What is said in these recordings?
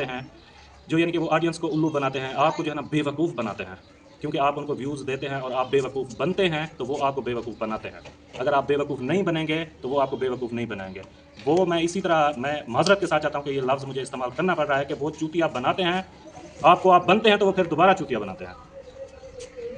हैं, जो यानी कि वो ऑडियंस को उल्लू बनाते हैं, आपको जो है ना बेवकूफ़ बनाते हैं, क्योंकि आप उनको व्यूज़ देते हैं और आप बेवकूफ़ बनते हैं तो वो आपको बेवकूफ़ बनाते हैं। अगर आप बेवकूफ़ नहीं बनेंगे तो वो आपको बेवकूफ़ नहीं बनाएंगे। वो मैं इसी तरह मैं माज़रत के साथ चाहता हूँ कि ये लफ्ज़ मुझे इस्तेमाल करना पड़ रहा है कि वो चूतिया बनाते हैं, आपको आप बनते हैं तो वो फिर दोबारा चूतिया बनाते हैं।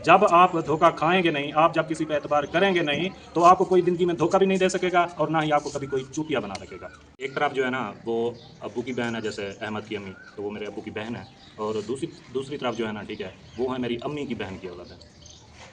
जब आप धोखा खाएंगे नहीं, आप जब किसी पे एतबार करेंगे नहीं, तो आपको कोई ज़िंदगी में धोखा भी नहीं दे सकेगा और ना ही आपको कभी कोई चूतिया बना सकेगा। एक तरफ जो है ना वो अब्बू की बहन है, जैसे अहमद की अम्मी, तो वो मेरे अब्बू की बहन है, और दूसरी दूसरी तरफ जो है ना, ठीक है, वो है मेरी अम्मी की बहन की औलाद है।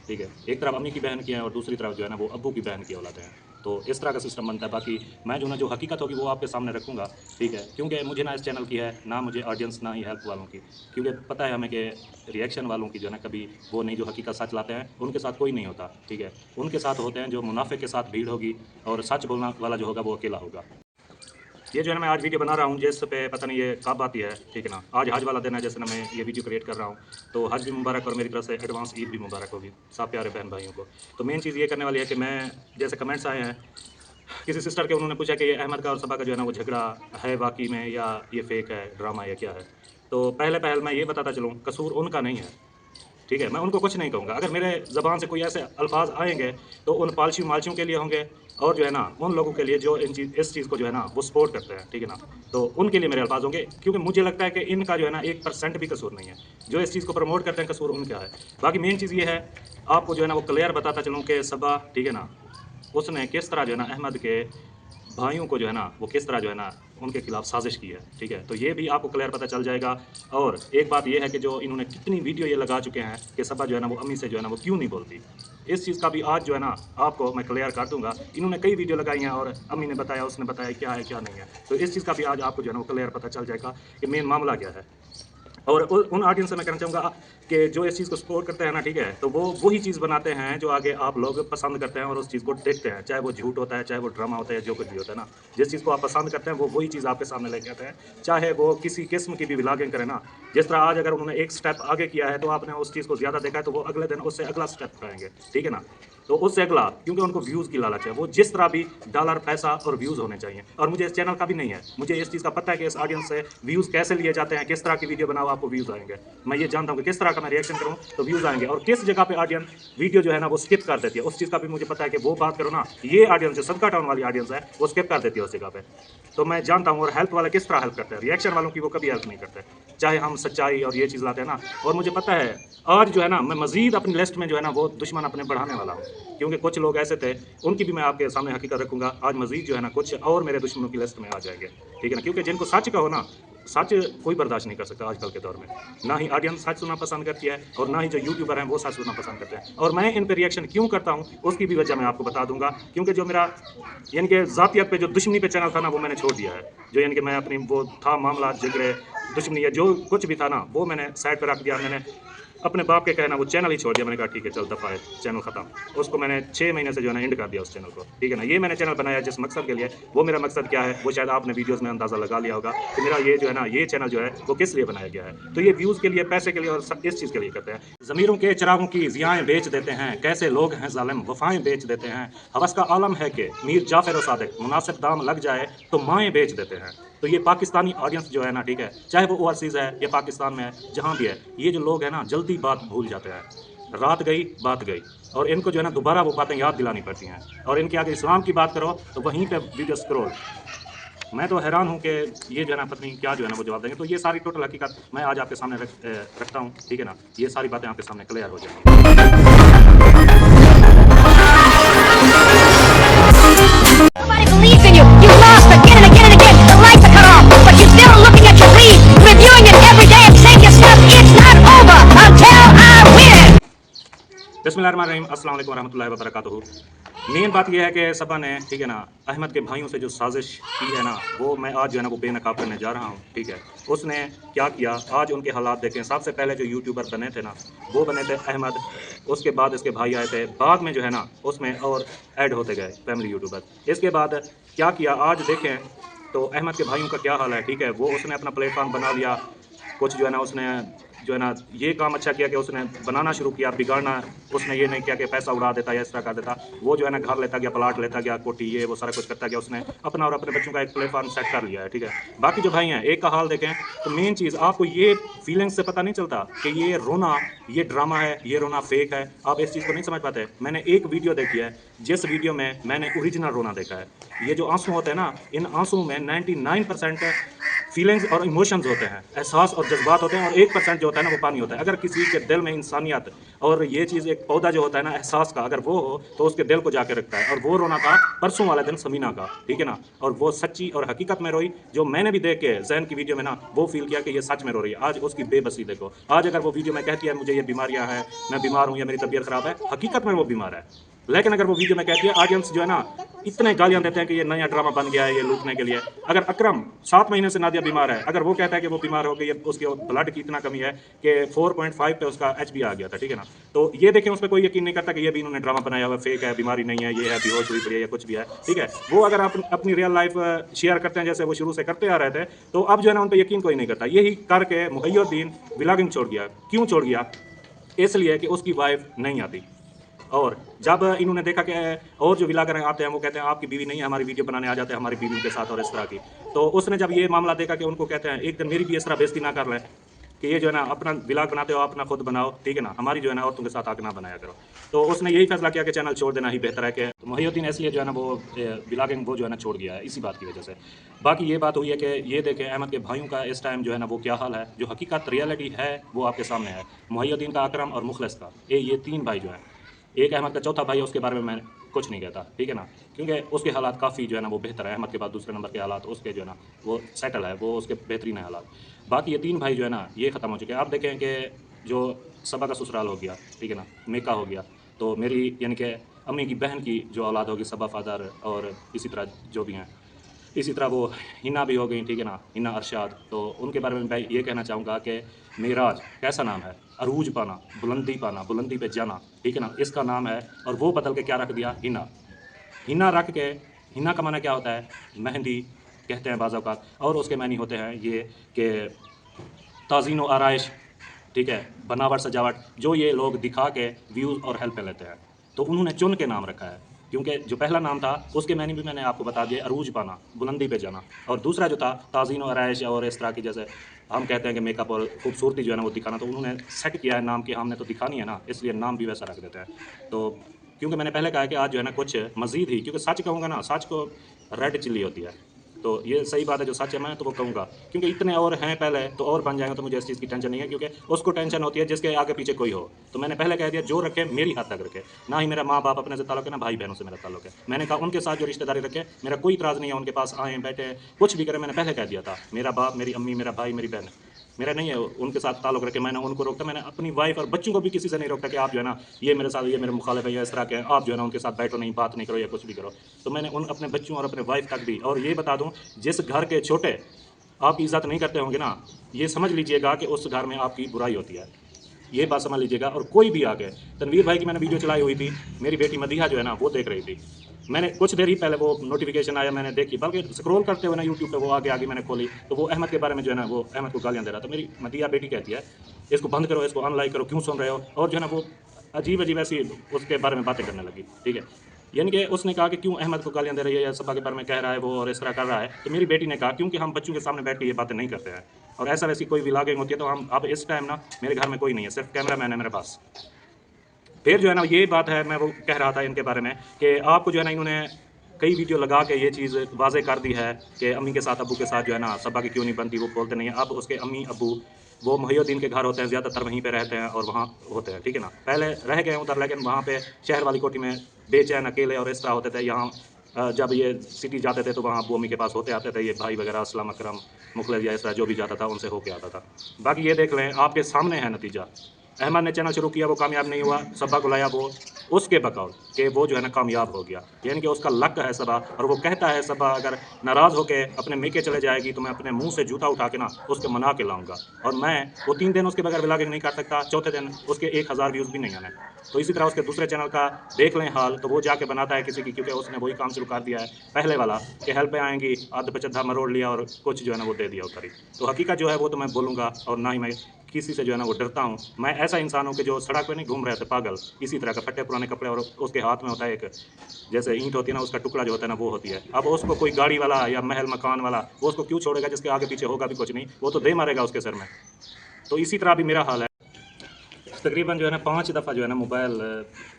ठीक है, एक तरफ अम्मी की बहन की है और दूसरी तरफ जो है ना वो अब्बू की बहन की औलाद है। तो इस तरह का सिस्टम बनता है। बाकी मैं जो हकीकत होगी वो आपके सामने रखूँगा, ठीक है, क्योंकि मुझे ना इस चैनल की है, ना मुझे ऑडियंस, ना ही हेल्प वालों की, क्योंकि पता है हमें कि रिएक्शन वालों की जो है ना कभी वो नहीं जो हकीकत सच लाते हैं, उनके साथ कोई नहीं होता, ठीक है। उनके साथ होते हैं जो मुनाफे के साथ भीड़ होगी, और सच बोलना वाला जो होगा वो अकेला होगा। ये जो है ना मैं आज वीडियो बना रहा हूँ जिस पे पता नहीं ये कब आती है, ठीक है ना। आज हज वाला दिन है, जैसे ना मैं ये वीडियो क्रिएट कर रहा हूँ, तो हज भी मुबारक और मेरी तरफ से एडवांस ईद भी मुबारक होगी सब प्यारे बहन भाइयों को। तो मेन चीज़ ये करने वाली है कि मैं, जैसे कमेंट्स आए हैं किसी सिस्टर के, उन्होंने पूछा कि ये अहमद का और सबा का जो है ना वो झगड़ा है वाकई में, या ये फेक है, ड्रामा है, या क्या है। तो पहले पहल मैं ये बताता चलूँ, कसूर उनका नहीं है, ठीक है। मैं उनको कुछ नहीं कहूँगा। अगर मेरे ज़बान से कोई ऐसे अल्फाज आएंगे तो उन पालशियों मालशियों के लिए होंगे, और जो है ना उन लोगों के लिए जो इस चीज़ को जो है ना वो सपोर्ट करते हैं, ठीक है ना। तो उनके लिए मेरे अल्फाज होंगे, क्योंकि मुझे लगता है कि इनका जो है ना 1% भी कसूर नहीं है। जो इस चीज़ को प्रमोट करते हैं, कसूर उनका है। बाकी मेन चीज़ ये है, आपको जो है ना वो क्लियर बताता चलूँ कि सबा, ठीक है ना, उसने किस तरह जो है ना अहमद के भाइयों को जो है ना वो किस तरह जो है ना उनके खिलाफ साजिश की है, ठीक है। तो ये भी आपको क्लियर पता चल जाएगा। और एक बात ये है कि जो इन्होंने कितनी वीडियो ये लगा चुके हैं कि सबा जो है ना वो अम्मी से जो है ना वो क्यों नहीं बोलती, इस चीज़ का भी आज जो है ना आपको मैं क्लियर कर दूंगा। इन्होंने कई वीडियो लगाई हैं और अम्मी ने बताया, उसने बताया क्या है क्या नहीं है, तो इस चीज़ का भी आज आपको जो है ना वो क्लियर पता चल जाएगा कि मेन मामला क्या है। और उन ऑडियंस से मैं कहना चाहूँगा कि जो इस चीज़ को सपोर्ट करते हैं ना, ठीक है, तो वो वही चीज़ बनाते हैं जो आगे आप लोग पसंद करते हैं और उस चीज़ को देखते हैं, चाहे वो झूठ होता है, चाहे वो ड्रामा होता है, जो कुछ भी होता है ना। जिस चीज़ को आप पसंद करते हैं वो वही चीज़ आपके सामने लेके आते हैं, चाहे वो किसी किस्म की भी व्लॉगिंग करें ना। जिस तरह आज अगर उन्होंने एक स्टेप आगे किया है तो आपने उस चीज़ को ज़्यादा देखा है, तो वो अगले दिन उससे अगला स्टेप उठाएंगे, ठीक है ना। तो उससे अगला, क्योंकि उनको व्यूज़ की लालच है, वो जिस तरह भी डॉलर, पैसा और व्यूज़ होने चाहिए। और मुझे इस चैनल का भी नहीं है, मुझे इस चीज़ का पता है कि इस ऑडियंस से व्यूज़ कैसे लिए जाते हैं, किस तरह की वीडियो बनाओ आपको व्यूज़ आएंगे। मैं ये जानता हूँ कि किस तरह का मैं रिएक्शन करूँ तो व्यूज़ आएंगे, और किस जगह पे ऑडियंस वीडियो जो है ना वो स्किप कर देती है, उस चीज़ का भी मुझे पता है कि वो बात करो ना, ये ऑडियंस जो सदका टाउन वाली ऑडियंस है वो स्किप कर देती है उस जगह पे। तो मैं जानता हूँ। और हेल्प वाले किस तरह हेल्प करते हैं, रिएक्शन वालों की वो कभी हेल्प नहीं करते, चाहे हम सच्चाई और ये चीज़ लाते हैं ना। और मुझे पता है आज जो है ना मैं मजीद अपनी लिस्ट में जो है ना वो दुश्मन अपने बढ़ाने वाला हूँ, क्योंकि कुछ लोग ऐसे थे, उनकी भी मैं आपके सामने हकीकत रखूंगा। आज मजीद जो है ना कुछ और मेरे दुश्मनों की लिस्ट में आ जाएंगे, ठीक है ना, क्योंकि जिनको सच कहो ना, सच कोई बर्दाश्त नहीं कर सकता आजकल के दौर में। ना ही ऑडियंस सच सुनना पसंद करती है, और ना ही जो यूट्यूबर हैं वो सच सुनना पसंद करते हैं। और मैं इन पर रिएक्शन क्यों करता हूँ उसकी भी वजह मैं आपको बता दूंगा, क्योंकि जो मेरा यानी कि ज़ातियत पे जो दुश्मनी पे चैनल था ना वो मैंने छोड़ दिया है। जो यानी कि मैं अपनी वो था मामला झगड़े दुश्मनी या जो कुछ भी था ना वो मैंने साइड पर रख दिया। मैंने अपने बाप के कहना वो चैनल ही छोड़ दिया। मैंने कहा ठीक है चल दफा है, चैनल खत्म। उसको मैंने 6 महीने से जो है ना एंड कर दिया उस चैनल को, ठीक है ना। ये मैंने चैनल बनाया जिस मकसद के लिए, वो मेरा मकसद क्या है वो शायद आपने वीडियोस में अंदाजा लगा लिया होगा कि मेरा ये जो है ना ये चैनल जो है वो किस लिए बनाया गया है। तो ये व्यूज़ के लिए, पैसे के लिए और इस चीज़ के लिए करते हैं। ज़मीरों के चिरागों की ज़ियाएं बेच देते हैं, कैसे लोग हैं ज़ालिम, वफ़ाएं बेच देते हैं। हवस का आलम है कि मीर जाफ़र और सादिक, मुनासिब दाम लग जाए तो माएँ बेच देते हैं। तो ये पाकिस्तानी ऑडियंस जो है ना, ठीक है, चाहे वो ओवरसीज़ है या पाकिस्तान में है, जहाँ भी है, ये जो लोग हैं ना जल्दी बात भूल जाते हैं। रात गई बात गई, और इनको जो है ना दोबारा वो बातें याद दिलानी पड़ती हैं। और इनके आगे इस्लाम की बात करो तो वहीं पे वीडियो स्क्रॉल। मैं तो हैरान हूँ कि ये जो है ना पत्नी क्या जो है ना वो जवाब देंगे। तो ये सारी टोटल हकीकत मैं आज आपके सामने रखता हूँ, ठीक है ना। ये सारी बातें आपके सामने क्लियर हो जाएंगी। Nobody believes in you. You lost again and again and again. The lights are cut off, but you're still looking at your lead, reviewing it every day and saying to yourself, it's not over until I win. बिस्मिल्लाहिर्रहमानिर्रहीम, अस्सलाम वालेकुम रहमतुल्लाहि व बरकातुहू। Main बात यह है कि सबा ने, ठीक है ना, अहमद के भाइयों से जो साजिश की है ना वो मैं आज जो है ना वो बेनकाब करने जा रहा हूँ, ठीक है। उसने क्या किया, आज उनके हालात देखें। सबसे पहले जो यूट्यूबर बने थे ना वो बने थे अहमद, उसके बाद इसके भाई आए थे, बाद में जो है ना उसमें और ऐड होते गए फैमिली यूट्यूबर। इसके बाद क्या किया आज देखें तो अहमद के भाइयों का क्या हाल है, ठीक है। वो उसने अपना प्लेटफॉर्म बना लिया, कुछ जो है ना उसने जो है ना ये काम अच्छा किया कि उसने बनाना शुरू किया, बिगाड़ना उसने ये नहीं किया कि पैसा उड़ा देता या इस तरह कर देता। वो जो है ना घर लेता गया, प्लाट लेता गया, कोठी ये वो सारा कुछ करता गया, उसने अपना और अपने बच्चों का एक प्लेटफॉर्म सेट कर लिया है, ठीक है। बाकी जो भाई हैं, एक का हाल देखें तो मेन चीज़ आपको ये फीलिंग्स से पता नहीं चलता कि ये रोना ये ड्रामा है, ये रोना फेक है, आप इस चीज़ को नहीं समझ पाते। मैंने एक वीडियो देखी है, जिस वीडियो में मैंने ओरिजिनल रोना देखा है। ये जो आंसू होते हैं ना, इन आंसू में 99% फीलिंग्स और इमोशंस होते हैं, एहसास और जज्बात होते हैं, और 1% जो होता है ना वो पानी होता है। अगर किसी के दिल में इंसानियत और ये चीज़ एक पौधा जो होता है ना एहसास का, अगर वो हो तो उसके दिल को जाके रखता है। और वो रोना था परसों वाले दिन समीना का, ठीक है ना, और वो सच्ची और हकीकत में रोई। जो मैंने भी देख के जहन की वीडियो में ना वो फील किया कि ये सच में रो रही है। आज उसकी बेबसी देखो, आज अगर वो वीडियो में कहती है मुझे ये बीमारियां हैं, मैं बीमार हूँ या मेरी तबीयत खराब है, हकीकत में वो बीमार है। लेकिन अगर वो वीडियो में कहती है, ऑडियंस जो है ना इतने गालियां देते हैं कि ये नया ड्रामा बन गया है, ये लूटने के लिए। अगर अकरम 7 महीने से नादिया बीमार है, अगर वो कहता है कि वो बीमार हो गई है, उसके ब्लड की इतना कमी है कि 4.5 पे उसका HB आ गया था, ठीक है ना, तो ये देखें उस पर कोई यकीन नहीं करता कि ये भी इन्होंने ड्रामा बनाया हुआ, फेक है, बीमारी नहीं है, ये है, बेहोश हुई पड़ी है या कुछ भी है, ठीक है। वो अगर आप अपनी रियल लाइफ शेयर करते हैं जैसे वो शुरू से करते आ रहे थे, तो अब जो है ना उन पर यकीन कोई नहीं करता। यही करके मुहैयुद्दीन व्लॉगिंग छोड़ गया। क्यों छोड़ गया? इसलिए कि उसकी वाइफ नहीं आती। और जब इन्होंने देखा कि और जो व्लॉगर आते हैं वो कहते हैं आपकी बीवी नहीं है, हमारी वीडियो बनाने आ जाते हैं हमारी बीवी के साथ और इस तरह की, तो उसने जब ये मामला देखा कि उनको कहते हैं एक दिन मेरी भी इस तरह बेइज्जती ना कर लें कि ये जो है ना अपना व्लॉग बनाते हो अपना खुद बनाओ, ठीक है ना, हमारी जो है ना औरतों के साथ आके ना बनाया करो। तो उसने यही फैसला किया कि चैनल छोड़ देना ही बेहतर है। कि तो मुहैयुद्दीन इसलिए जो है ना वो व्लॉगिंग वो जो है ना छोड़ गया है इसी बात की वजह से। बाकी ये बात हुई है कि ये देखें अहमद के भाइयों का इस टाइम जो है ना वो क्या हाल है, जो हकीकत रियलिटी है वो आपके सामने है। मुहैयुद्दीन का, अकरम और मुखलिस का, ये 3 भाई जो हैं, एक अहमद का चौथा भाई, उसके बारे में मैं कुछ नहीं कहता, ठीक है ना, क्योंकि उसके हालात काफ़ी जो है ना वो बेहतर है। अहमद के बाद दूसरे नंबर के हालात उसके जो है ना वो सेटल है, वो उसके बेहतरीन है हालात। बाकी ये 3 भाई जो है ना ये ख़त्म हो चुके हैं। आप देखें कि जो सबा का ससुराल हो गया, ठीक है ना, मेका हो गया, तो मेरी यानी कि अम्मी की बहन की जो औलाद होगी सबा फादर, और इसी तरह जो भी हैं, इसी तरह वो हिना भी हो गई, ठीक है ना, हिना अरशाद। तो उनके बारे में मैं ये कहना चाहूँगा कि मेराज कैसा नाम है, अरूज पाना, बुलंदी पे जाना, ठीक है ना, इसका नाम है। और वो बदल के क्या रख दिया, हिना। हिना रख के, हिना का माना क्या होता है, मेहंदी कहते हैं बाज़ औक़ात, और उसके मानी होते हैं ये कि ताज़ीन व आराइश, ठीक है, बनावट सजावट, जो ये लोग दिखा के व्यूज़ और हेल्प पे लेते हैं। तो उन्होंने चुन के नाम रखा है, क्योंकि जो पहला नाम था उसके मैंने भी मैंने आपको बता दिया, अरूज पाना, बुलंदी पे जाना। और दूसरा जो था ताज़ीन व आराइश और इस तरह की, जैसे हम कहते हैं कि मेकअप और खूबसूरती जो है ना वो दिखाना, तो उन्होंने सेट किया है नाम कि हमने तो दिखानी है ना, इसलिए नाम भी वैसा रख देते हैं। तो क्योंकि मैंने पहले कहा कि आज जो है ना कुछ मज़ीद ही, क्योंकि सच कहूँगा ना, सच को रेड चिल्ली होती है, तो ये सही बात है, जो सच है मैं तो वो कहूँगा, क्योंकि इतने और हैं पहले, तो और बन जाएंगे, तो मुझे इस चीज़ की टेंशन नहीं है, क्योंकि उसको टेंशन होती है जिसके आगे पीछे कोई हो। तो मैंने पहले कह दिया जो रखे मेरी हद तक रखे, ना ही मेरा माँ बाप अपने से ताल्लुक है, ना भाई बहनों से मेरा ताल्लुक है। मैंने कहा उनके साथ जो रिश्तेदारी रखे, मेरा कोई इतराज़ नहीं है, उनके पास आएँ बैठे कुछ भी करें, मैंने पहले कह दिया था। मेरा बाप, मेरी अम्मी, मेरा भाई, मेरी बहन मेरा नहीं है, उनके साथ ताल्लुक रखे, मैंने उनको रोकता, मैंने अपनी वाइफ और बच्चों को भी किसी से नहीं रोकता कि आप जो है ना ये मेरे साथ, ये मेरे मुखालिफ है या इस तरह के, आप जो है ना उनके साथ बैठो नहीं, बात नहीं करो या कुछ भी करो। तो मैंने उन अपने बच्चों और अपने वाइफ तक भी, और ये बता दूं, जिस घर के छोटे आप इज़्ज़त नहीं करते होंगे ना, ये समझ लीजिएगा कि उस घर में आपकी बुराई होती है, ये बात समझ लीजिएगा। और कोई भी आके, तनवीर भाई की मैंने वीडियो चलाई हुई थी, मेरी बेटी मदीहा जो है ना वो देख रही थी, मैंने कुछ देर ही पहले वो नोटिफिकेशन आया, मैंने देखी, बल्कि स्क्रॉल करते हुए ना यूट्यूब पे वो आगे मैंने खोली, तो वो अहमद के बारे में जो है ना वो अहमद को गालियाँ दे रहा था। मेरी मदीहा बेटी कहती है इसको बंद करो, इसको अनलाइक करो, क्यों सुन रहे हो, और जो है ना वो अजीब ऐसी उसके बारे में बातें करने लगी, ठीक है। यानी कि उसने कहा कि क्यों अहमद को गालियाँ दे रही है या सपा के बारे में कह रहा है वो और इस तरह कर रहा है। तो मेरी बेटी ने कहा क्योंकि हम बच्चों के सामने बैठ के ये बातें नहीं करते हैं, और ऐसा वैसी कोई व्लॉगिंग होती है तो हम, अब इस टाइम ना मेरे घर में कोई नहीं है, सिर्फ कैमरा मैन है मेरे पास। फिर जो है ना ये बात है, मैं वो कह रहा था इनके बारे में कि आपको जो है ना इन्होंने कई वीडियो लगा के ये चीज़ वाज़े कर दी है कि अम्मी के साथ अबू के साथ जो है ना सबा की क्यों नहीं बनती, वो बोलते नहीं है। अब उसके अम्मी अबू वो मुहैयुद्दीन के घर होते हैं, ज़्यादातर वहीं पे रहते हैं और वहाँ होते हैं, ठीक है ना। पहले रह गए उधर, लेकिन वहाँ पे शहर वाली कोठी में बेचैन अकेले और इस तरह होते थे। यहाँ जब ये सिटी जाते थे तो वहाँ अबू अम्मी के पास होते आते थे, ये भाई वगैरह असलम अकरम मुखलिस या इस तरह जो भी जाता था उनसे होके आता था। बाकी ये देख लें, आपके सामने है नतीजा। अहमद ने चैनल शुरू किया, वो कामयाब नहीं हुआ, सबा को लाया वो उसके बकौल कि वो जो है ना कामयाब हो गया, यानी कि उसका लक है सबा। और वो कहता है सबा अगर नाराज़ होकर अपने मेके चले जाएगी तो मैं अपने मुंह से जूता उठा के ना उसके मना के लाऊंगा। और मैं वो 3 दिन उसके बगैर व्लॉगिंग नहीं कर सकता, चौथे दिन उसके 1000 व्यूज़ भी नहीं आने। तो इसी तरह उसके दूसरे चैनल का देख लें हाल, तो वो जाके बनाता है किसी की, क्योंकि उसने वही काम शुरू कर दिया है पहले वाला कि हेल्प पे आएंगी, आध पचद्धा मरोड़ लिया और कुछ जो है ना वो दे दिया उधर ही। तो हकीकत जो है वो तो मैं बोलूँगा, और ना ही मैं किसी से जो है ना वो डरता हूँ। मैं ऐसा इंसान हूँ कि जो सड़क पे नहीं घूम रहे थे पागल, इसी तरह का फटे पुराने कपड़े और उसके हाथ में होता है एक जैसे ईंट होती है ना, उसका टुकड़ा जो होता है ना वो होती है। अब उसको कोई गाड़ी वाला या महल मकान वाला वो उसको क्यों छोड़ेगा जिसके आगे पीछे होगा भी कुछ नहीं, वो तो दे मारेगा उसके सर में। तो इसी तरह भी मेरा हाल है। तकरीबन जो है ना 5 दफ़ा जो है ना मोबाइल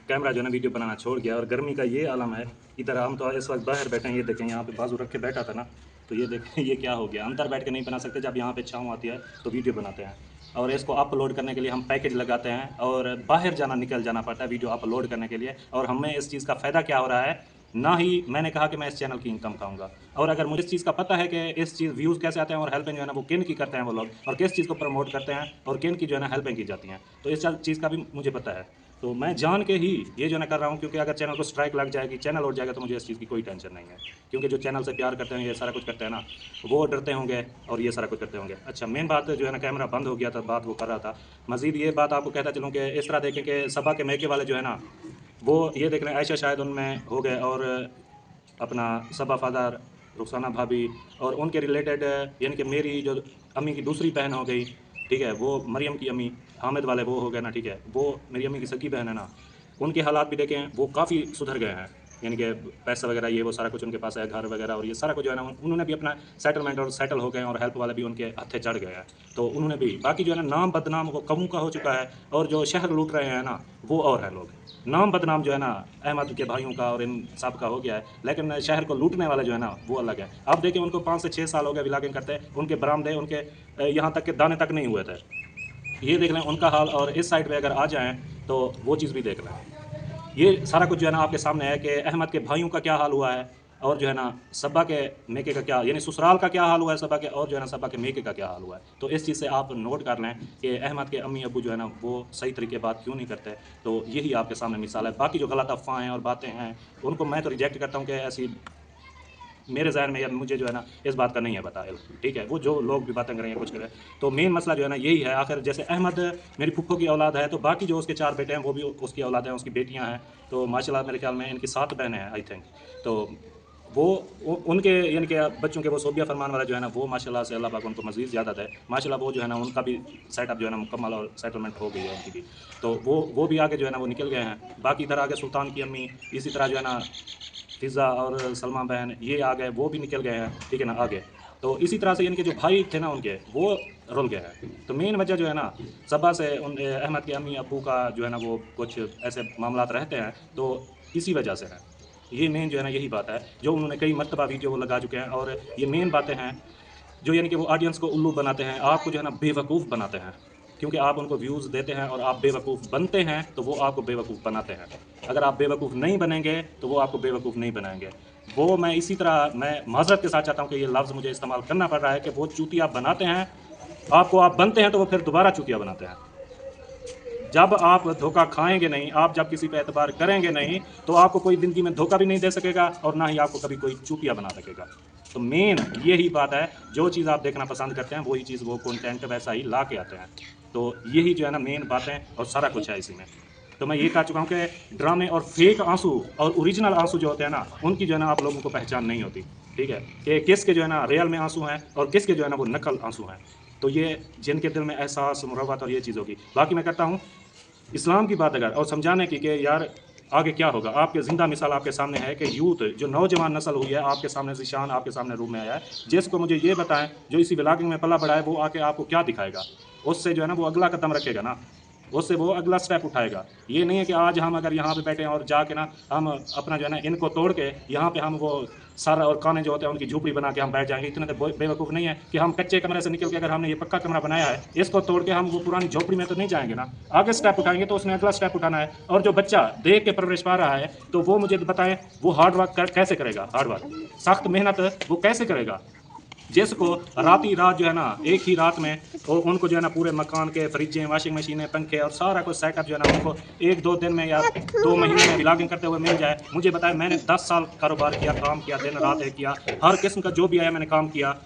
कैमरा जो है ना वीडियो बनाना छोड़ गया। और गर्मी का ये आलम है, इधर हम तो इस वक्त बाहर बैठे हैं, ये देखें यहाँ पे बाजू रख के बैठा था ना, तो ये देखें ये क्या हो गया। अंदर बैठ के नहीं बना सकते, जब यहाँ पे छाँव आती है तो वीडियो बनाते हैं। और इसको अपलोड करने के लिए हम पैकेज लगाते हैं और बाहर निकल जाना पड़ता है वीडियो अपलोड करने के लिए। और हमें इस चीज़ का फ़ायदा क्या हो रहा है, ना ही मैंने कहा कि मैं इस चैनल की इनकम खाऊंगा। और अगर मुझे इस चीज़ का पता है कि इस चीज़ व्यूज़ कैसे आते हैं और हेल्पें जो है ना वो किन की करते हैं वो लोग, और किस चीज़ को प्रमोट करते हैं और किन की जो है ना हेल्पें की जाती हैं, तो इस चीज़ का भी मुझे पता है। तो मैं जान के ही ये जो है ना कर रहा हूँ, क्योंकि अगर चैनल को स्ट्राइक लग जाएगी, चैनल उठ जाएगा, तो मुझे इस चीज़ की कोई टेंशन नहीं है। क्योंकि जो चैनल से प्यार करते हैं, ये सारा कुछ करते हैं ना, वो डरते होंगे और ये सारा कुछ करते होंगे। अच्छा, मेन बात जो है ना, कैमरा बंद हो गया था, बात वो कर रहा था। मज़ीद ये बात आपको कहता चलूँ कि इस तरह देखें कि सबा के मैके वाले जो है ना, वो ये देख रहे हैं, आयशा शायद उनमें हो गए, और अपना सबा फादर, रुखसाना भाभी और उनके रिलेटेड, यानी कि मेरी जो अम्मी की दूसरी बहन हो गई, ठीक है, वो मरियम की अम्मी, हामिद वाले वो हो गए ना, ठीक है, वो मेरी अम्मी की सगी बहन है ना, उनके हालात भी देखें, वो काफ़ी सुधर गए हैं। यानी कि पैसा वगैरह ये वो सारा कुछ उनके पास है, घर वगैरह, और ये सारा कुछ जो है ना उन्होंने भी अपना सेटलमेंट और सेटल हो गए हैं, और हेल्प वाले भी उनके हत्थे चढ़ गए हैं, तो उन्होंने भी। बाकी जो है ना नाम बदनाम वो कमों का हो चुका है, और जो शहर लूट रहे हैं ना वो और है लोग। नाम बदनाम जो है ना अहमद के भाइयों का और इन सब का हो गया है, लेकिन शहर को लूटने वाला जो है ना वो अलग है। आप देखें, उनको 5 से 6 साल हो गए व्लॉगिंग करते, उनके बरामदे उनके यहाँ तक के दाने तक नहीं हुए थे। ये देख लें उनका हाल, और इस साइड पे अगर आ जाएं तो वो चीज़ भी देख लें। ये सारा कुछ जो है ना आपके सामने है कि अहमद के भाइयों का क्या हाल हुआ है, और जो है ना सबा के मेके का क्या, यानी ससुराल का क्या हाल हुआ है सबा के, और जो है ना सबा के मेके का क्या हाल हुआ है। तो इस चीज़ से आप नोट कर लें कि अहमद के अम्मी अबू जो है ना वो सही तरीके बात क्यों नहीं करते। तो यही आपके सामने मिसाल है। बाकी जो गलत अफवाहें और बातें हैं उनको मैं तो रिजेक्ट करता हूँ कि ऐसी मेरे ज़हन में या मुझे जो है ना इस बात का नहीं है पता, ठीक है, वो जो लोग भी बातें करें या कुछ करें। तो मेन मसला जो है ना यही है। आखिर जैसे अहमद मेरी फुप्पो की औलाद है, तो बाकी जो उसके 4 बेटे हैं वो भी उसकी औलाद हैं, उसकी बेटियां हैं। तो माशाल्लाह मेरे ख्याल में इनकी 7 बहनें हैं आई थिंक। तो वो उनके यानी कि बच्चों के वो सोबिया फरमान वाला जो है ना वो माशाल्लाह से अल्लाह पाक उनको मज़ीद ज़्यादा दे। माशाल्लाह वो जो है ना उनका भी सेटअप जो है ना मुकम्मल और सेटलमेंट हो गई है उनकी भी। तो वो भी आगे जो है ना वो निकल गए हैं। बाकी इधर आगे सुल्तान की अम्मी, इसी तरह जो है ना फ़िज़ा और सलमा बहन, ये आ गए, वो भी निकल गए हैं, ठीक है ना आगे। तो इसी तरह से इनके जो भाई थे ना उनके, वो रुल गए हैं। तो मेन वजह जो है ना सबा से उन अहमद के अम्मी अबू का जो है ना वो कुछ ऐसे मामलात रहते हैं, तो इसी वजह से है। ये मेन जो है ना यही बात है, जो उन्होंने कई मरतबा वीडियो वो लगा चुके हैं। और ये मेन बातें हैं जो यानी कि वो ऑडियंस को उल्लू बनाते हैं, आपको जो है ना बेवकूफ़ बनाते हैं। क्योंकि आप उनको व्यूज़ देते हैं और आप बेवकूफ़ बनते हैं, तो वो आपको बेवकूफ़ बनाते हैं। अगर आप बेवकूफ़ नहीं बनेंगे तो वो आपको बेवकूफ़ नहीं बनाएंगे। वो मैं इसी तरह मैं माज़रत के साथ चाहता हूँ कि ये लफ्ज़ मुझे इस्तेमाल करना पड़ रहा है कि वो चूतिया बनाते हैं आपको, आप बनते हैं तो वो फिर दोबारा चूतिया बनाते हैं। जब आप धोखा खाएंगे नहीं, आप जब किसी पे एतबार करेंगे नहीं, तो आपको कोई ज़िंदगी में धोखा भी नहीं दे सकेगा, और ना ही आपको कभी कोई चूतिया बना सकेगा। तो मेन यही बात है, जो चीज़ आप देखना पसंद करते हैं वही चीज़ वो कंटेंट वैसा ही ला के आते हैं। तो यही जो है ना मेन बातें और सारा कुछ है इसी में। तो मैं ये कह चुका हूँ कि ड्रामे और फेक आंसू और ओरिजिनल आंसू जो होते हैं ना, उनकी जो है ना आप लोगों को पहचान नहीं होती, ठीक है, कि किसके जो है ना रियल में आंसू हैं और किसके जो है ना वो नकल आंसू हैं। तो ये जिनके दिल में एहसास, मुरव्वत और ये चीज़ होगी। बाकी मैं करता हूँ इस्लाम की बात अगर और समझाने की कि यार आगे क्या होगा। आपके ज़िंदा मिसाल आपके सामने है कि यूथ जो नौजवान नस्ल हुई है आपके सामने, ज़िशान आपके सामने रूम में आया है, जिसको मुझे ये बताएं जो इसी व्लॉगिंग में पला बड़ा है, वो आके आपको क्या दिखाएगा। उससे जो है ना वो अगला कदम रखेगा ना, उससे वो अगला स्टेप उठाएगा। ये नहीं है कि आज हम अगर यहाँ पे बैठे हैं और जाके ना हम अपना जो है ना इनको तोड़ के यहाँ पे हम वो सर और काने जो होते हैं उनकी झोपड़ी बना के हम बैठ जाएंगे। इतने तो बेवकूफ़ नहीं है कि हम कच्चे कमरे से निकल के अगर हमने ये पक्का कमरा बनाया है, इसको तोड़ के हम वो पुरानी झोपड़ी में तो नहीं जाएंगे ना। आगे स्टेप उठाएंगे तो उसने अगला स्टेप उठाना है। और जो बच्चा देख के परवरिश पा रहा है, तो वो मुझे बताएं वो हार्ड वर्क कैसे करेगा, हार्ड वर्क सख्त मेहनत वो कैसे करेगा, जिसको राती रात जो है ना एक ही रात में उनको जो है ना पूरे मकान के फ्रिजें, वाशिंग मशीनें, पंखे और सारा कुछ सेटअप जो है ना उनको 1-2 दिन में या 2 महीने में व्लॉगिंग करते हुए मिल जाए। मुझे बताएं, मैंने 10 साल कारोबार किया, काम किया, दिन रात एक किया, हर किस्म का जो भी आया मैंने काम किया।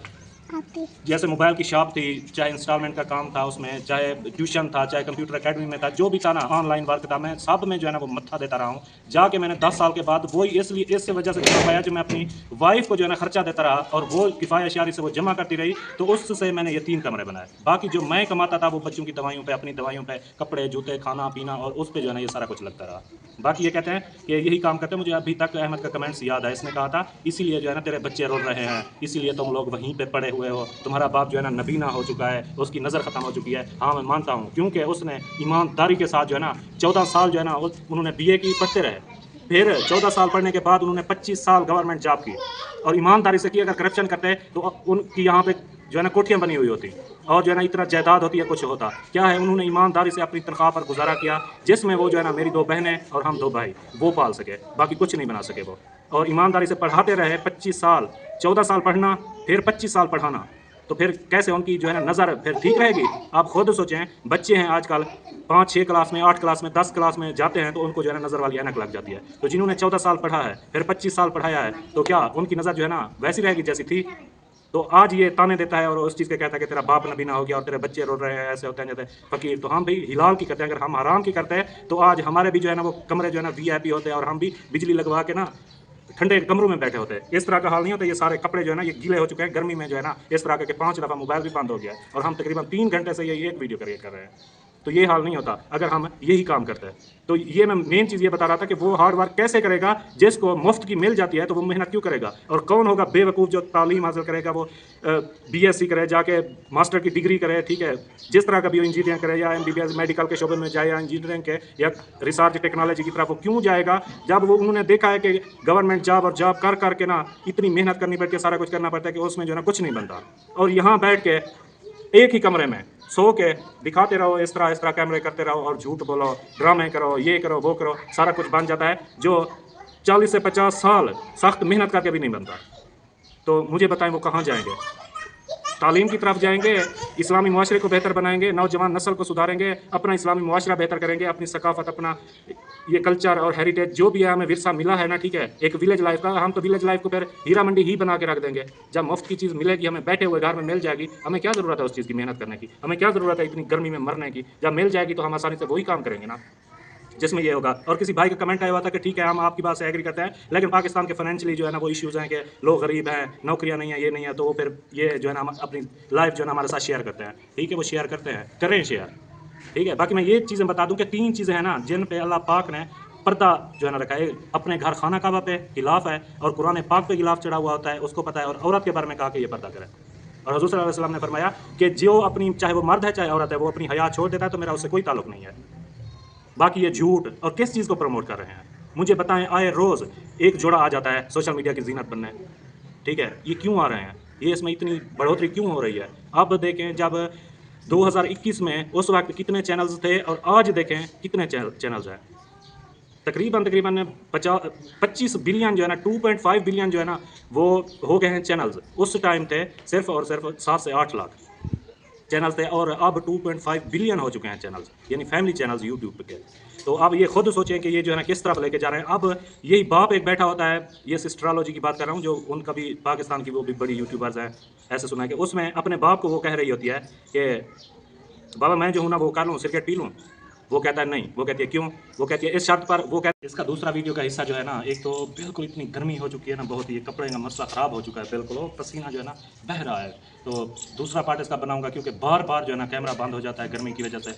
आती। जैसे मोबाइल की शॉप थी, चाहे इंस्टॉलमेंट का काम था उसमें, चाहे ट्यूशन था, चाहे कंप्यूटर एकेडमी में था, जो भी था ना, ऑनलाइन वर्क था, मैं सब में जो है ना वो मत्था देता रहा हूँ। जाके मैंने 10 साल के बाद वो इसलिए इस वजह से कर पाया जो मैं अपनी वाइफ को जो है ना खर्चा देता रहा और वो किफ़ाया शारी से वो जमा करती रही, तो उससे मैंने ये 3 कमरे बनाए। बाकी जो मैं कमाता था वो बच्चों की दवाइयों पे, अपनी दवाइयों पे, कपड़े जूते खाना पीना और उस पे जो है ना ये सारा कुछ लगता रहा। बाकी ये कहते हैं कि यही काम करते हैं। मुझे अभी तक अहमद का कमेंट्स याद है, इसने कहा था इसीलिए जो है ना तेरे बच्चे रोल रहे हैं, इसीलिए तुम लोग वहीं पे पड़े हुए हो, तुम्हारा बाप जो है ना नबीना हो चुका है, उसकी नज़र ख़त्म हो चुकी है। हाँ मैं मानता हूँ, क्योंकि उसने ईमानदारी के साथ जो है ना 14 साल जो है ना उन्होंने BA की, पढ़ते रहे, फिर 14 साल पढ़ने के बाद उन्होंने 25 साल गवर्नमेंट जॉब की और ईमानदारी से की। अगर करप्शन करते तो उनकी यहाँ पे जो है ना कोठियाँ बनी हुई होती और जो है ना इतना जायदाद होती है, कुछ होता क्या है। उन्होंने ईमानदारी से अपनी तनख्वाह पर गुजारा किया, जिसमें वो जो है ना मेरी 2 बहनें और हम 2 भाई वो पाल सके, बाकी कुछ नहीं बना सके वो। और ईमानदारी से पढ़ाते रहे 25 साल, 14 साल पढ़ना फिर 25 साल पढ़ाना, तो फिर कैसे उनकी जो है ना नज़र फिर ठीक रहेगी। आप खुद सोचें, बच्चे हैं आजकल 5-6 क्लास में, 8 क्लास में, 10 क्लास में जाते हैं तो उनको जो है ना नज़र वाली ऐनक लग जाती है। तो जिन्होंने 14 साल पढ़ा है फिर 25 साल पढ़ाया है, तो क्या उनकी नज़र जो है ना वैसी रहेगी जैसी थी। तो आज ये ताने देता है और उस चीज़ के कहता है कि तेरा बाप नबीना हो गया और तेरे बच्चे रो रहे हैं, ऐसे होते हैं जैसे फ़कीर। तो हम भाई हिलाल की करते हैं, अगर हम हराम की करते हैं तो आज हमारे भी जो है ना वो कमरे जो है ना VIP होते हैं और हम भी बिजली लगवा के ना ठंडे कमरों में बैठे होते हैं। इस तरह का हाल नहीं होता। ये सारे कपड़े जो है ना ये गीले हो चुके हैं गर्मी में, जो है ना इस तरह के 5 दफ़ा मोबाइल भी बंद हो गया है और हम तकरीबन 3 घंटे से ये एक वीडियो कर रहे हैं। तो ये हाल नहीं होता अगर हम यही काम करते हैं। तो ये मैं मेन चीज़ ये बता रहा था कि वो हार्ड वर्क कैसे करेगा, जिसको मुफ्त की मिल जाती है तो वो मेहनत क्यों करेगा। और कौन होगा बेवकूफ़ जो तालीम हासिल करेगा, वो BSc करे, जाके मास्टर की डिग्री करे, ठीक है, जिस तरह का भी इंजीनियरिंग करे या MBBS मेडिकल के शोबे में जाए या इंजीनियरिंग के या रिसर्च टेक्नोलॉजी की तरफ वो क्यों जाएगा, जब वो उन्होंने देखा है कि गवर्नमेंट जॉब और जॉब कर करके ना इतनी मेहनत करनी पड़ती है, सारा कुछ करना पड़ता है कि उसमें जो है ना कुछ नहीं बनता। और यहाँ बैठ के एक ही कमरे में सो के दिखाते रहो, इस तरह कैमरे करते रहो और झूठ बोलो, ड्रामे करो, ये करो वो करो, सारा कुछ बन जाता है जो 40 से 50 साल सख्त मेहनत करके भी नहीं बनता। तो मुझे बताएं वो कहाँ जाएंगे। तालीम की तरफ जाएंगे, इस्लामी मुआशरे को बेहतर बनाएंगे, नौजवान नस्ल को सुधारेंगे, अपना इस्लामी मुआशरा बेहतर करेंगे, अपनी सकाफत, अपना ये कल्चर और हेरिटेज जो भी है हमें विरसा मिला है ना, ठीक है, एक विलेज लाइफ का, हम तो विलेज लाइफ को फिर हीरा मंडी ही बना के रख देंगे। जब मुफ्त की चीज़ मिलेगी, हमें बैठे हुए घर में मिल जाएगी, हमें क्या ज़रूरत है उस चीज़ की मेहनत करने की, हमें क्या ज़रूरत है इतनी गर्मी में मरने की। जब मिल जाएगी तो हम आसानी से वही काम करेंगे ना जिसमें ये होगा। और किसी भाई का कमेंट आया हुआ था कि ठीक है हम आपकी बात से एग्री करते हैं, लेकिन पाकिस्तान के फाइनेंशियली जो है ना वो इश्यूज़ हैं कि लोग गरीब हैं, नौकरियां नहीं है, ये नहीं है, तो वो फिर ये जो है ना अपनी लाइफ जो है ना हमारे साथ शेयर करते हैं। ठीक है, वो शेयर करते हैं, करें शेयर, ठीक है। बाकी मैं ये चीज़ें बता दूं कि 3 चीज़ें हैं ना जिन पे अल्लाह पाक ने पर्दा जो है ना रखा है। अपने घर खाना काबा पे खिलाफ है और कुरान पाक पे खिलाफ चढ़ा हुआ होता है, उसको पता है। और औरत के बारे में कहा कि ये पर्दा करे। और हुज़ूर सल्लल्लाहु अलैहि वसल्लम ने फरमाया कि जो अपनी, चाहे वो मर्द है चाहे औरत है, वो अपनी हया छोड़ देता है तो मेरा उससे कोई ताल्लुक नहीं है। बाकी ये झूठ और किस चीज़ को प्रमोट कर रहे हैं मुझे बताएं। आए रोज़ एक जोड़ा आ जाता है सोशल मीडिया की जीनत बनने, ठीक है, ये क्यों आ रहे हैं, ये इसमें इतनी बढ़ोतरी क्यों हो रही है। अब देखें जब 2021 में उस वक्त कितने चैनल्स थे और आज देखें कितने चैनल्स हैं। तकरीबन 25 बिलियन जो है ना, 2.5 बिलियन जो है ना वो हो गए हैं चैनल्स। उस टाइम थे सिर्फ और सिर्फ 7 से 8 लाख चैनल्स थे और अब 2.5 बिलियन हो चुके हैं चैनल्स, यानी फैमिली चैनल्स यूट्यूब के। तो अब ये खुद सोचें कि ये जो है ना किस तरफ लेके जा रहे हैं। अब यही बाप एक बैठा होता है, ये सिस्ट्रोलॉजी की बात कर रहा हूँ, जो उनका भी पाकिस्तान की वो भी बड़ी यूट्यूबर्स हैं, ऐसे सुना है कि उसमें अपने बाप को वो कह रही होती है कि बाबा मैं जो हूँ ना वो कर लूँ, सिगरेट पी लूँ। वो कहता है नहीं, वो कहती है क्यों, वो कहती है इस शर्त पर। वो कहती है, इसका दूसरा वीडियो का हिस्सा जो है ना, एक तो बिल्कुल इतनी गर्मी हो चुकी है ना, बहुत ही कपड़े का मसला ख़राब हो चुका है, बिल्कुल पसीना जो है ना बह रहा है। तो दूसरा पार्ट इसका बनाऊंगा क्योंकि बार बार जो है ना कैमरा बंद हो जाता है गर्मी की वजह से।